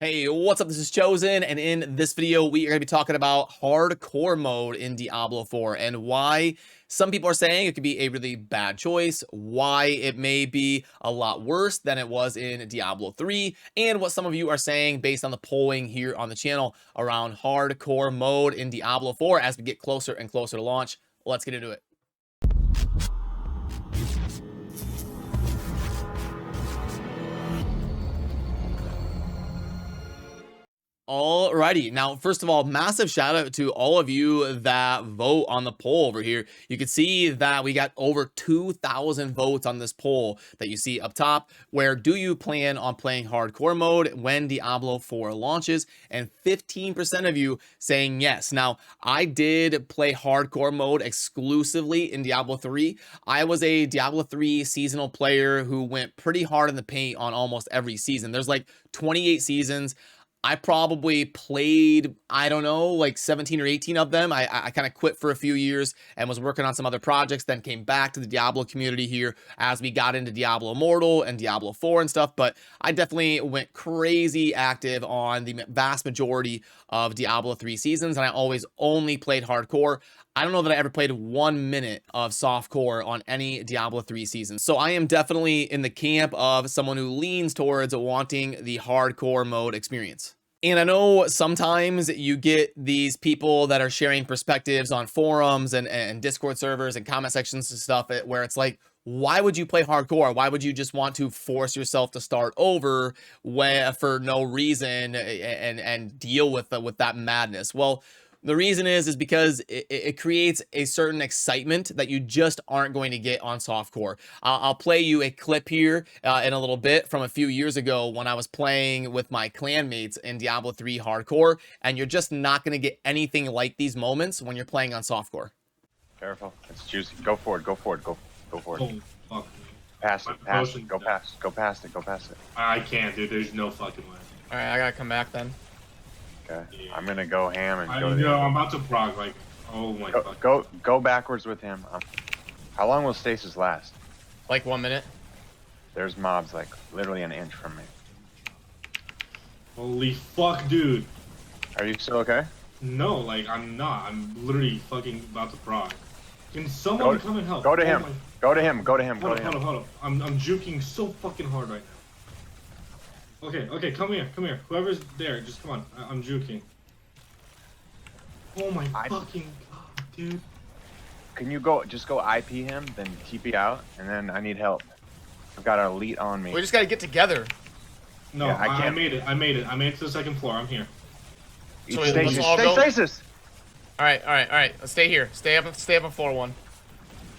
Hey, what's up? This is Chosen, and in this video, we are going to be talking about hardcore mode in Diablo 4 and why some people are saying it could be a really bad choice, why it may be a lot worse than it was in Diablo 3, and what some of you are saying based on the polling here on the channel around hardcore mode in Diablo 4 as we get closer and closer to launch. Let's get into it. Alrighty, now first of all, massive shout out to all of you that vote on the poll over here. You can see that we got over 2,000 votes on this poll that you see up top, where do you plan on playing hardcore mode when Diablo 4 launches, and 15% of you saying yes. Now, I did play hardcore mode exclusively in Diablo 3. I was a Diablo 3 seasonal player who went pretty hard in the paint on almost every season. There's like 28 seasons. I probably played, I don't know, like 17 or 18 of them. I kind of quit for a few years and was working on some other projects, then came back to the Diablo community here as we got into Diablo Immortal and Diablo 4 and stuff. But I definitely went crazy active on the vast majority of Diablo 3 seasons, and I always only played hardcore. I don't know that I ever played 1 minute of softcore on any Diablo 3 season. So I am definitely in the camp of someone who leans towards wanting the hardcore mode experience. And I know sometimes you get these people that are sharing perspectives on forums and Discord servers and comment sections and stuff where it's like, why would you play hardcore? Why would you just want to force yourself to start over for no reason and deal with that madness? Well, the reason is because it creates a certain excitement that you just aren't going to get on softcore. I'll play you a clip here in a little bit from a few years ago when I was playing with my clanmates in Diablo 3 hardcore, and you're just not going to get anything like these moments when you're playing on softcore. Careful, it's juicy. Go for it, go for it, go for it. Oh, fuck. Pass it, pass it, go past it. I can't, dude. There's no fucking way. Alright, I gotta come back then. Okay, Yeah. I'm gonna go ham and I'm about to prog, like, oh my god. Go backwards with him. How long will stasis last? Like 1 minute. There's mobs like literally an inch from me. Holy fuck, dude. Are you still okay? No, like, I'm not. I'm literally fucking about to prog. Can someone come and help? Go to him. Go to him. Hold up. I'm juking so fucking hard right now. Okay, come here. Whoever's there, just come on. I'm juking. Oh my fucking god, dude. Can you just go IP him, then TP out, and then I need help. I've got an elite on me. We just gotta get together. No, yeah, I made it. I made it to the second floor. I'm here. So Stasis. let's all go. Stasis. All right. Let's stay here. Stay up on floor 1.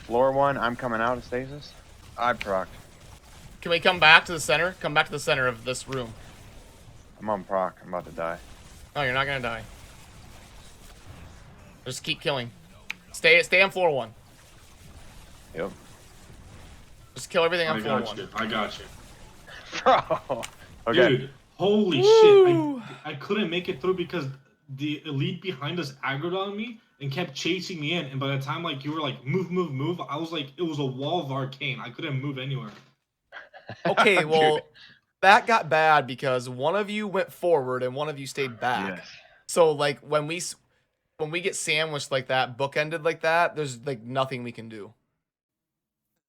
Floor 1. I'm coming out of stasis. I proc. Can we come back to the center? Come back to the center of this room. I'm on proc. I'm about to die. No, you're not gonna die. Just keep killing. Stay on floor 1. Yep. Just kill everything on floor 1. I got you. Bro. Okay. Dude, holy shit. I couldn't make it through because the elite behind us aggroed on me and kept chasing me in. And by the time like you were like, move, I was like, it was a wall of arcane. I couldn't move anywhere. Okay, well, that got bad because one of you went forward and one of you stayed back. Yes. So like when we get sandwiched like that, bookended like that, there's like nothing we can do.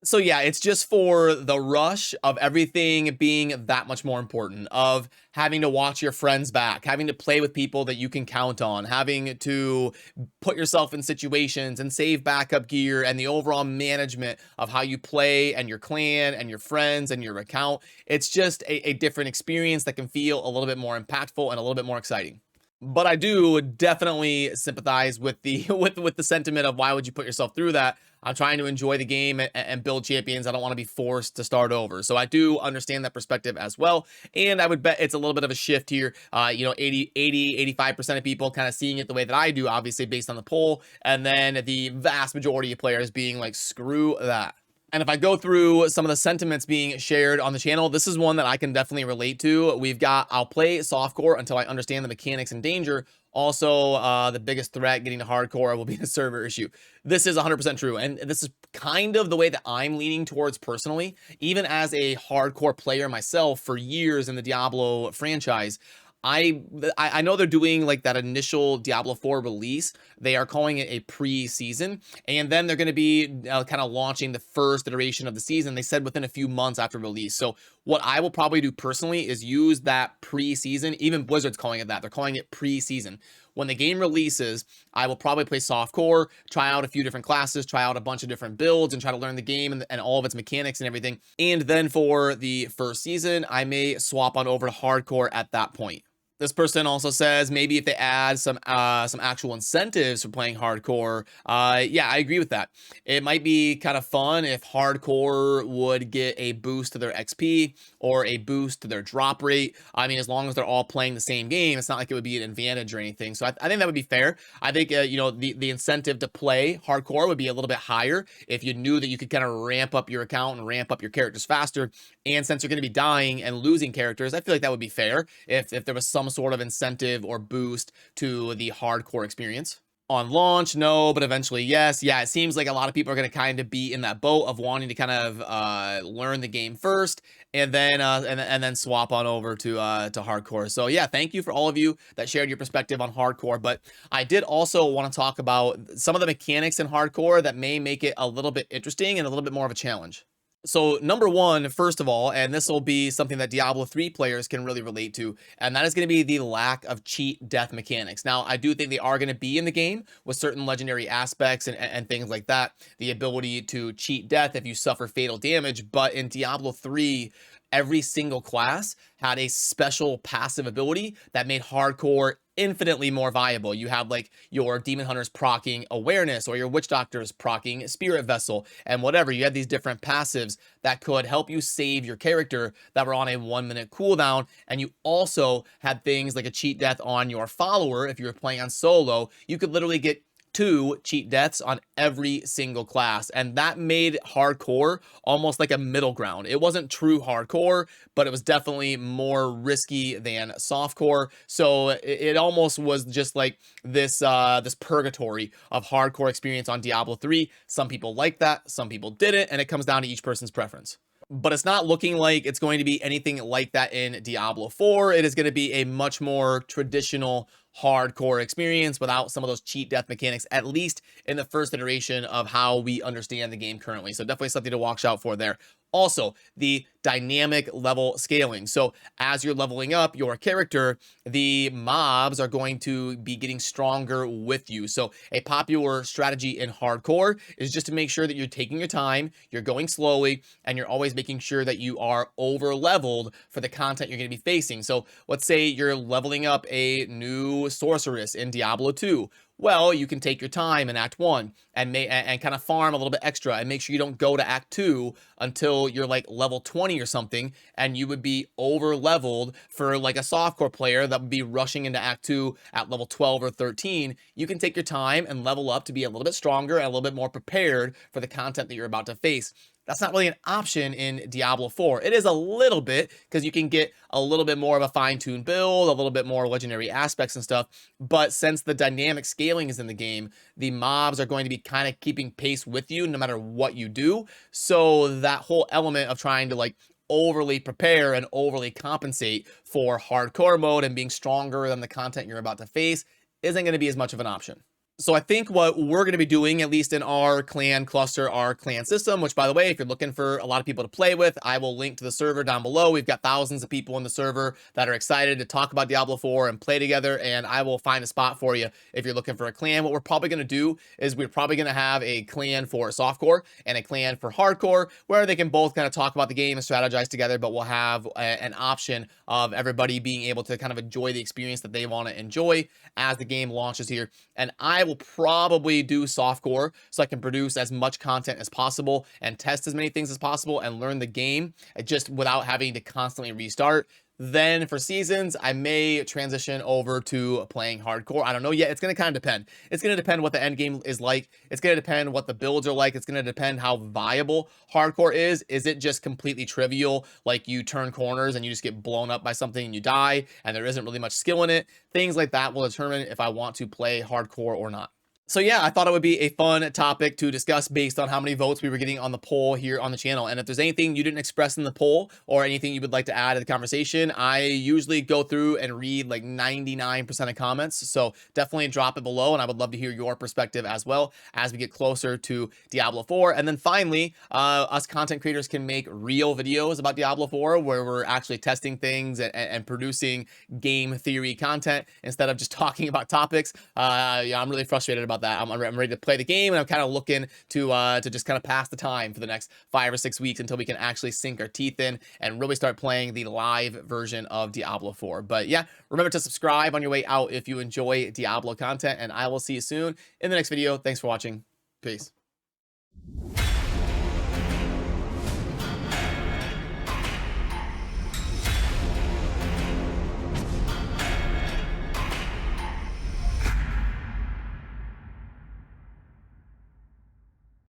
So yeah, it's just for the rush of everything being that much more important, of having to watch your friends back, having to play with people that you can count on, having to put yourself in situations and save backup gear, and the overall management of how you play and your clan and your friends and your account. It's just a different experience that can feel a little bit more impactful and a little bit more exciting. But I do definitely sympathize with the with the sentiment of why would you put yourself through that. I'm trying to enjoy the game and build champions. I don't want to be forced to start over. So I do understand that perspective as well. And I would bet it's a little bit of a shift here. 85% of people kind of seeing it the way that I do, obviously based on the poll. And then the vast majority of players being like, screw that. And if I go through some of the sentiments being shared on the channel, this is one that I can definitely relate to. We've got, I'll play softcore until I understand the mechanics and danger. Also, the biggest threat getting to hardcore will be the server issue. This is 100% true. And this is kind of the way that I'm leaning towards personally. Even as a hardcore player myself for years in the Diablo franchise, I know they're doing like that initial Diablo 4 release. They are calling it a pre-season, and then they're going to be kind of launching the first iteration of the season. They said within a few months after release. So what I will probably do personally is use that pre-season. Even Blizzard's calling it that. They're calling it pre-season. When the game releases, I will probably play softcore, try out a few different classes, try out a bunch of different builds, and try to learn the game and all of its mechanics and everything. And then for the first season, I may swap on over to hardcore at that point. This person also says maybe if they add some actual incentives for playing hardcore. Yeah, I agree with that. It might be kind of fun if hardcore would get a boost to their XP or a boost to their drop rate. I mean, as long as they're all playing the same game, it's not like it would be an advantage or anything. So I think that would be fair. I think, you know, the incentive to play hardcore would be a little bit higher if you knew that you could kind of ramp up your account and ramp up your characters faster. And since you're going to be dying and losing characters, I feel like that would be fair if there was some sort of incentive or boost to the hardcore experience. On launch, no, but eventually, yes. Yeah, it seems like a lot of people are going to kind of be in that boat of wanting to kind of learn the game first, and then swap on over to hardcore. So yeah, thank you for all of you that shared your perspective on hardcore. But I did also want to talk about some of the mechanics in hardcore that may make it a little bit interesting and a little bit more of a challenge. So number one, first of all, and this will be something that Diablo 3 players can really relate to, and that is going to be the lack of cheat death mechanics. Now, I do think they are going to be in the game with certain legendary aspects and things like that. The ability to cheat death if you suffer fatal damage, but in Diablo 3, every single class had a special passive ability that made hardcore infinitely more viable. You have like your demon hunters proccing awareness, or your witch doctors proccing spirit vessel, and whatever. You had these different passives that could help you save your character that were on a 1-minute cooldown. And you also had things like a cheat death on your follower. If you were playing on solo, you could literally get 2 cheat deaths on every single class, and that made hardcore almost like a middle ground. It wasn't true hardcore, but it was definitely more risky than softcore. So it almost was just like this this purgatory of hardcore experience on Diablo 3. Some people like that, some people didn't, and it comes down to each person's preference. But it's not looking like it's going to be anything like that in Diablo 4. It is going to be a much more traditional hardcore experience without some of those cheat death mechanics, at least in the first iteration of how we understand the game currently. So definitely something to watch out for there. Also, the dynamic level scaling. So as you're leveling up your character, the mobs are going to be getting stronger with you. So a popular strategy in hardcore is just to make sure that you're taking your time, you're going slowly, and you're always making sure that you are over leveled for the content you're going to be facing. So let's say you're leveling up a new sorceress in Diablo 2. Well, you can take your time in Act 1 and kind of farm a little bit extra and make sure you don't go to Act 2 until you're like level 20 or something, and you would be over leveled for like a softcore player that would be rushing into Act 2 at level 12 or 13. You can take your time and level up to be a little bit stronger and a little bit more prepared for the content that you're about to face. That's not really an option in Diablo 4. It is a little bit, because you can get a little bit more of a fine-tuned build, a little bit more legendary aspects and stuff. But since the dynamic scaling is in the game, the mobs are going to be kind of keeping pace with you no matter what you do. So that whole element of trying to like overly prepare and overly compensate for hardcore mode and being stronger than the content you're about to face isn't going to be as much of an option. So I think what we're going to be doing, at least in our clan cluster, our clan system, which by the way, if you're looking for a lot of people to play with, I will link to the server down below. We've got thousands of people in the server that are excited to talk about Diablo 4 and play together, and I will find a spot for you if you're looking for a clan. What we're probably going to do is we're probably going to have a clan for softcore and a clan for hardcore, where they can both kind of talk about the game and strategize together, but we'll have an option of everybody being able to kind of enjoy the experience that they want to enjoy as the game launches here. And I will probably do softcore so I can produce as much content as possible and test as many things as possible and learn the game just without having to constantly restart. Then for seasons, I may transition over to playing hardcore. I don't know yet. It's going to kind of depend. It's going to depend what the end game is like. It's going to depend what the builds are like. It's going to depend how viable hardcore is. Is it just completely trivial, like you turn corners and you just get blown up by something and you die and there isn't really much skill in it? Things like that will determine if I want to play hardcore or not. So yeah, I thought it would be a fun topic to discuss based on how many votes we were getting on the poll here on the channel. And if there's anything you didn't express in the poll or anything you would like to add to the conversation, I usually go through and read like 99% of comments. So definitely drop it below, and I would love to hear your perspective as well as we get closer to Diablo 4. And then finally, us content creators can make real videos about Diablo 4 where we're actually testing things and producing game theory content instead of just talking about topics. Yeah, I'm really frustrated about that. I'm ready to play the game, and I'm kind of looking to just kind of pass the time for the next 5 or 6 weeks until we can actually sink our teeth in and really start playing the live version of Diablo 4. But yeah, remember to subscribe on your way out if you enjoy Diablo content, and I will see you soon in the next video. Thanks for watching. Peace.